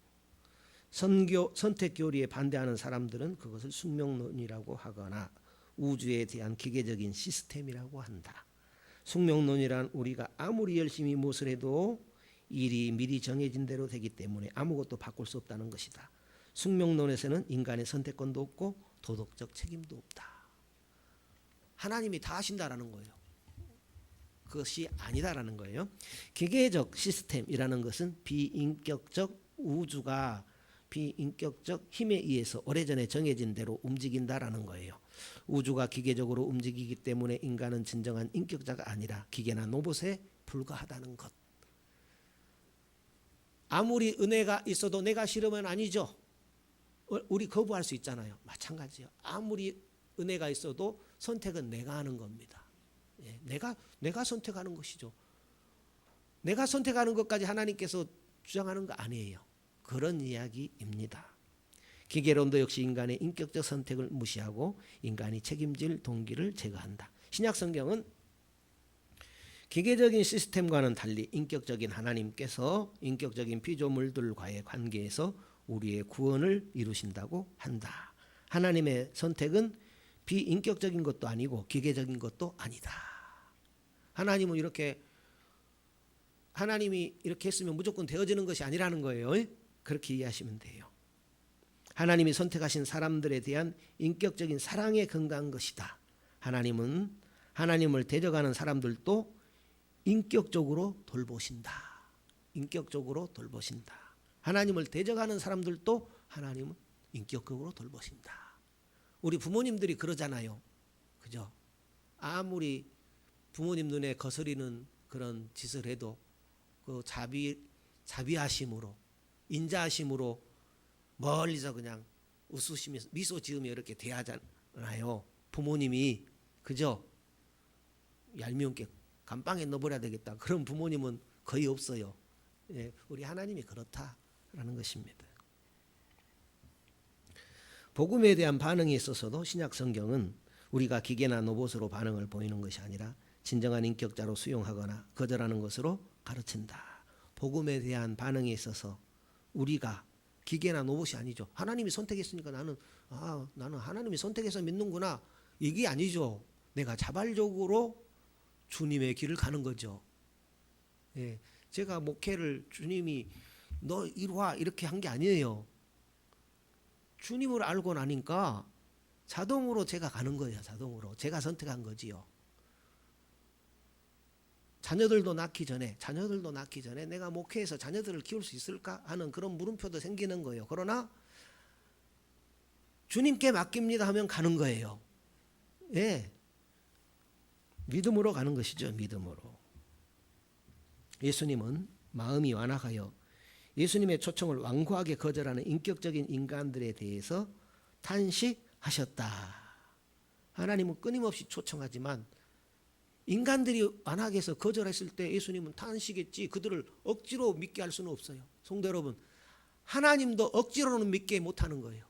S1: 선택 교리에 반대하는 사람들은 그것을 숙명론이라고 하거나 우주에 대한 기계적인 시스템이라고 한다. 숙명론이란 우리가 아무리 열심히 무엇을 해도 일이 미리 정해진 대로 되기 때문에 아무것도 바꿀 수 없다는 것이다. 숙명론에서는 인간의 선택권도 없고 도덕적 책임도 없다. 하나님이 다 하신다라는 거예요. 그것이 아니다라는 거예요. 기계적 시스템이라는 것은 비인격적 우주가 비인격적 힘에 의해서 오래전에 정해진 대로 움직인다라는 거예요. 우주가 기계적으로 움직이기 때문에 인간은 진정한 인격자가 아니라 기계나 로봇에 불과하다는 것. 아무리 은혜가 있어도 내가 싫으면 아니죠. 우리 거부할 수 있잖아요. 마찬가지예요. 아무리 은혜가 있어도 선택은 내가 하는 겁니다. 예, 내가 선택하는 것이죠. 내가 선택하는 것까지 하나님께서 주장하는 거 아니에요. 그런 이야기입니다. 기계론도 역시 인간의 인격적 선택을 무시하고 인간이 책임질 동기를 제거한다. 신약 성경은 기계적인 시스템과는 달리 인격적인 하나님께서 인격적인 피조물들과의 관계에서 우리의 구원을 이루신다고 한다. 하나님의 선택은 비인격적인 것도 아니고 기계적인 것도 아니다. 하나님은 하나님이 이렇게 했으면 무조건 되어지는 것이 아니라는 거예요. 그렇게 이해하시면 돼요. 하나님이 선택하신 사람들에 대한 인격적인 사랑에 근거한 것이다. 하나님은 하나님을 대적하는 사람들도 인격적으로 돌보신다. 인격적으로 돌보신다. 하나님을 대적하는 사람들도 하나님은 인격적으로 돌보신다. 우리 부모님들이 그러잖아요. 그죠? 아무리 부모님 눈에 거스리는 그런 짓을 해도 그 자비하심으로 인자하심으로 멀리서 그냥 웃으시면서 미소 지으며 이렇게 대하잖아요. 부모님이 그죠? 얄미운 게 감방에 넣어버려야 되겠다. 그런 부모님은 거의 없어요. 예, 우리 하나님이 그렇다라는 것입니다. 복음에 대한 반응에 있어서도 신약 성경은 우리가 기계나 로봇으로 반응을 보이는 것이 아니라 진정한 인격자로 수용하거나 거절하는 것으로 가르친다. 복음에 대한 반응에 있어서 우리가 기계나 로봇이 아니죠. 하나님이 선택했으니까 나는 하나님이 선택해서 믿는구나. 이게 아니죠. 내가 자발적으로 주님의 길을 가는 거죠. 예, 제가 목회를 주님이 너 이리 와 이렇게 한 게 아니에요. 주님을 알고 나니까 자동으로 제가 가는 거예요. 자동으로 제가 선택한 거지요. 자녀들도 낳기 전에 내가 목회에서 자녀들을 키울 수 있을까 하는 그런 물음표도 생기는 거예요. 그러나 주님께 맡깁니다 하면 가는 거예요. 예, 믿음으로 가는 것이죠. 믿음으로. 예수님은 마음이 완악하여 예수님의 초청을 완고하게 거절하는 인격적인 인간들에 대해서 탄식하셨다. 하나님은 끊임없이 초청하지만 인간들이 완악해서 해서 거절했을 때 예수님은 탄식했지 그들을 억지로 믿게 할 수는 없어요. 성도 여러분, 하나님도 억지로는 믿게 못하는 거예요.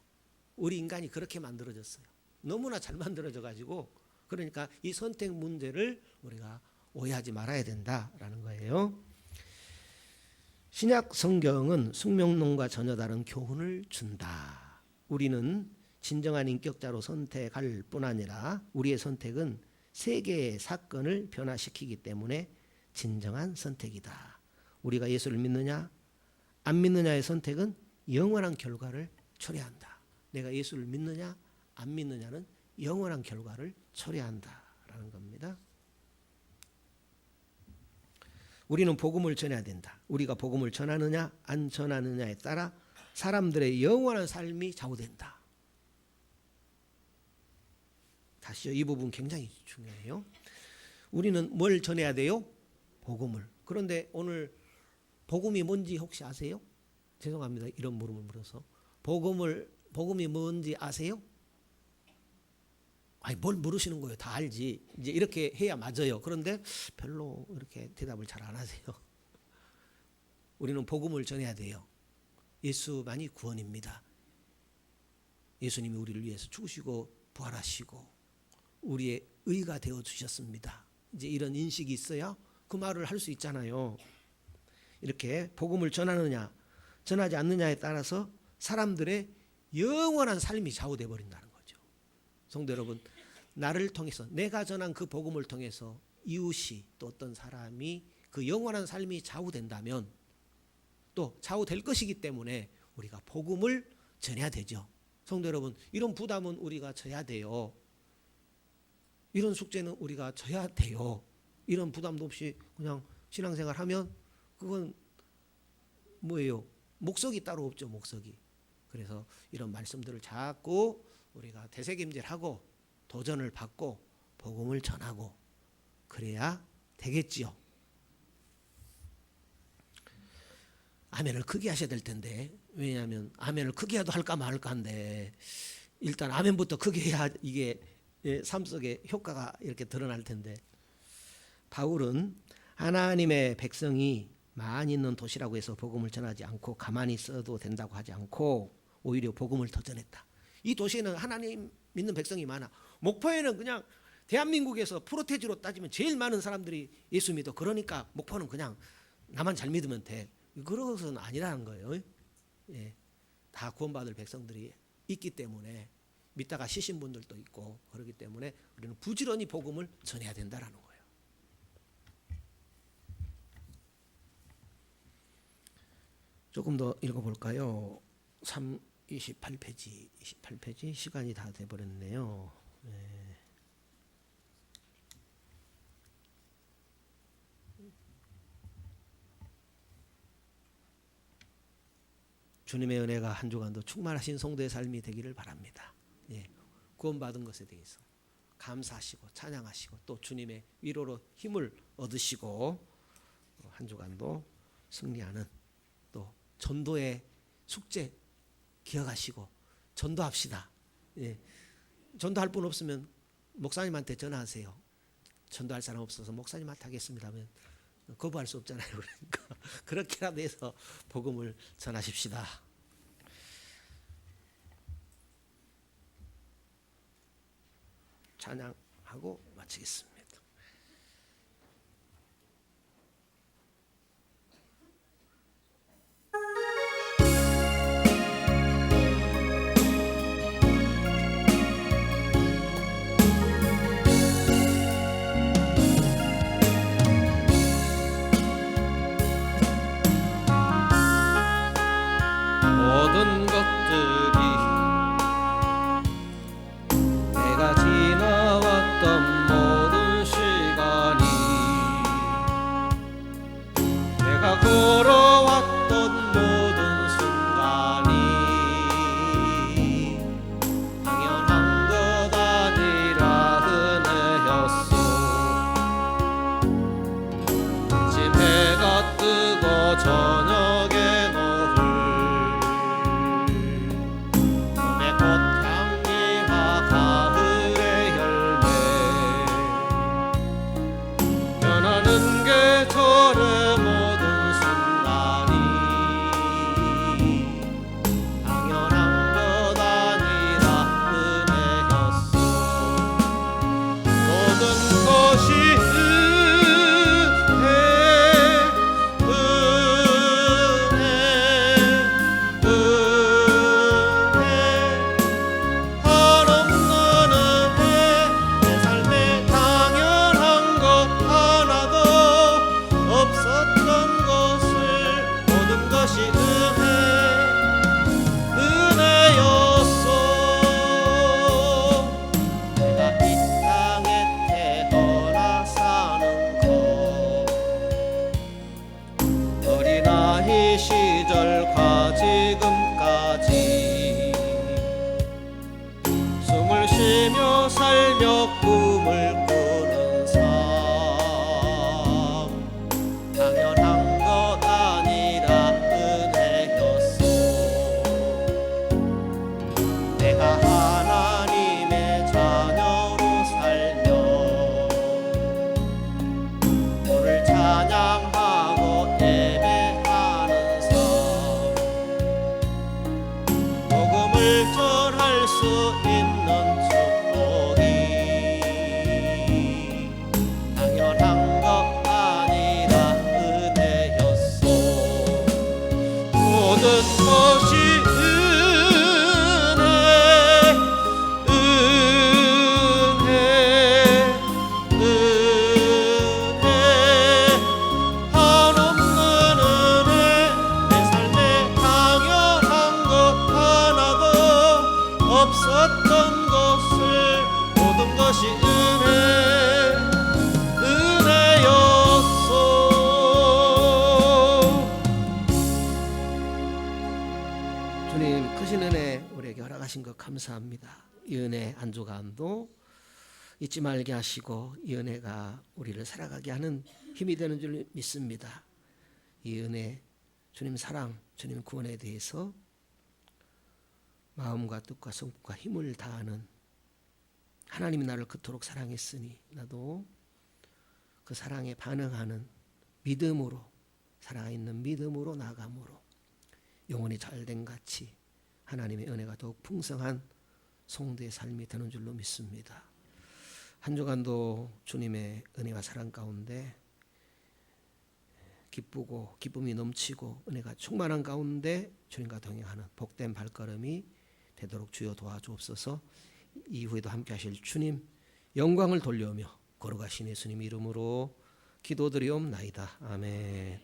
S1: 우리 인간이 그렇게 만들어졌어요. 너무나 잘 만들어져 가지고 그러니까 이 선택 문제를 우리가 오해하지 말아야 된다라는 거예요. 신약 성경은 숙명론과 전혀 다른 교훈을 준다. 우리는 진정한 인격자로 선택할 뿐 아니라 우리의 선택은 세계의 사건을 변화시키기 때문에 진정한 선택이다. 우리가 예수를 믿느냐 안 믿느냐의 선택은 영원한 결과를 초래한다. 내가 예수를 믿느냐 안 믿느냐는 영원한 결과를 초래한다라는 겁니다. 우리는 복음을 전해야 된다. 우리가 복음을 전하느냐 안 전하느냐에 따라 사람들의 영원한 삶이 좌우된다. 다시요. 이 부분 굉장히 중요해요. 우리는 뭘 전해야 돼요? 복음을. 그런데 오늘 복음이 뭔지 혹시 아세요? 죄송합니다. 이런 물음을 물어서. 복음이 뭔지 아세요? 아니, 뭘 물으시는 거예요? 다 알지. 이제 이렇게 해야 맞아요. 그런데 별로 이렇게 대답을 잘 안 하세요. 우리는 복음을 전해야 돼요. 예수만이 구원입니다. 예수님이 우리를 위해서 죽으시고 부활하시고 우리의 의가 되어 주셨습니다. 이제 이런 인식이 있어야 그 말을 할 수 있잖아요. 이렇게 복음을 전하느냐 전하지 않느냐에 따라서 사람들의 영원한 삶이 좌우돼 버린다는 거죠. 성도 여러분, 나를 통해서 내가 전한 그 복음을 통해서 이웃이 또 어떤 사람이 그 영원한 삶이 좌우된다면 또 좌우될 것이기 때문에 우리가 복음을 전해야 되죠. 성도 여러분, 이런 부담은 우리가 져야 돼요. 이런 숙제는 우리가 져야 돼요. 이런 부담도 없이 그냥 신앙생활하면 그건 뭐예요? 목석이 따로 없죠. 목석이. 그래서 이런 말씀들을 자꾸 우리가 되새김질하고 도전을 받고 복음을 전하고 그래야 되겠지요. 아멘을 크게 하셔야 될 텐데, 왜냐하면 아멘을 크게 해도 할까 말까 한데 일단 아멘부터 크게 해야 이게 삶 속에 효과가 이렇게 드러날 텐데, 바울은 하나님의 백성이 많이 있는 도시라고 해서 복음을 전하지 않고 가만히 있어도 된다고 하지 않고 오히려 복음을 더 전했다. 이 도시에는 하나님 믿는 백성이 많아. 목포에는 그냥 대한민국에서 프로테지로 따지면 제일 많은 사람들이 예수 믿어. 그러니까 목포는 그냥 나만 잘 믿으면 돼. 그것은 아니라는 거예요. 예, 다 구원받을 백성들이 있기 때문에 믿다가 쉬신 분들도 있고 그렇기 때문에 우리는 부지런히 복음을 전해야 된다라는 거예요. 조금 더 읽어볼까요? 28페이지 시간이 다 돼버렸네요. 예. 주님의 은혜가 한 주간도 충만하신 성도의 삶이 되기를 바랍니다. 예, 구원받은 것에 대해서 감사하시고 찬양하시고 또 주님의 위로로 힘을 얻으시고 한 주간도 승리하는 또 전도의 숙제 기억하시고 전도합시다. 예, 전도할 분 없으면 목사님한테 전화하세요. 전도할 사람 없어서 목사님한테 하겠습니다 하면 거부할 수 없잖아요. 그러니까 그렇게라도 해서 복음을 전하십시다. 찬양하고 마치겠습니다. 모든 것들이 내가 지나왔던 모든 감사합니다. 이 은혜 한 주간도 잊지 말게 하시고 이 은혜가 우리를 살아가게 하는 힘이 되는 줄 믿습니다. 이 은혜, 주님 사랑, 주님 구원에 대해서 마음과 뜻과 성품과 힘을 다하는, 하나님이 나를 그토록 사랑했으니 나도 그 사랑에 반응하는 믿음으로, 살아있는 믿음으로 나아감으로 영혼이 잘된 같이 하나님의 은혜가 더욱 풍성한 성도의 삶이 되는 줄로 믿습니다. 한 주간도 주님의 은혜와 사랑 가운데 기쁘고 기쁨이 넘치고 은혜가 충만한 가운데 주님과 동행하는 복된 발걸음이 되도록 주여 도와주옵소서. 이후에도 함께 하실 주님 영광을 돌려오며 걸어가신 예수님 이름으로 기도드리옵나이다. 아멘.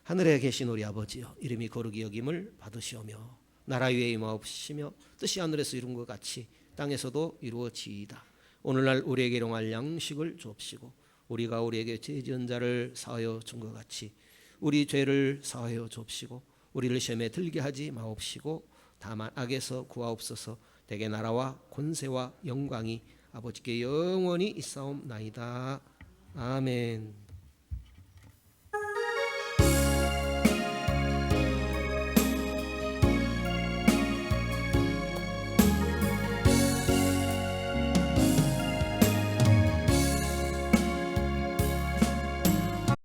S1: 하늘에 계신 우리 아버지여, 이름이 거룩히 여김을 받으시오며 나라 위에 임하옵시며 뜻이 하늘에서 이룬 것 같이 땅에서도 이루어지이다. 오늘날 우리에게 일용할 양식을 주옵시고 우리가 우리에게 죄 지은 자를 사하여 준 것 같이 우리 죄를 사하여 주옵시고 우리를 시험에 들게 하지 마옵시고 다만 악에서 구하옵소서. 대개 나라와 권세와 영광이 아버지께 영원히 있사옵나이다. 아멘.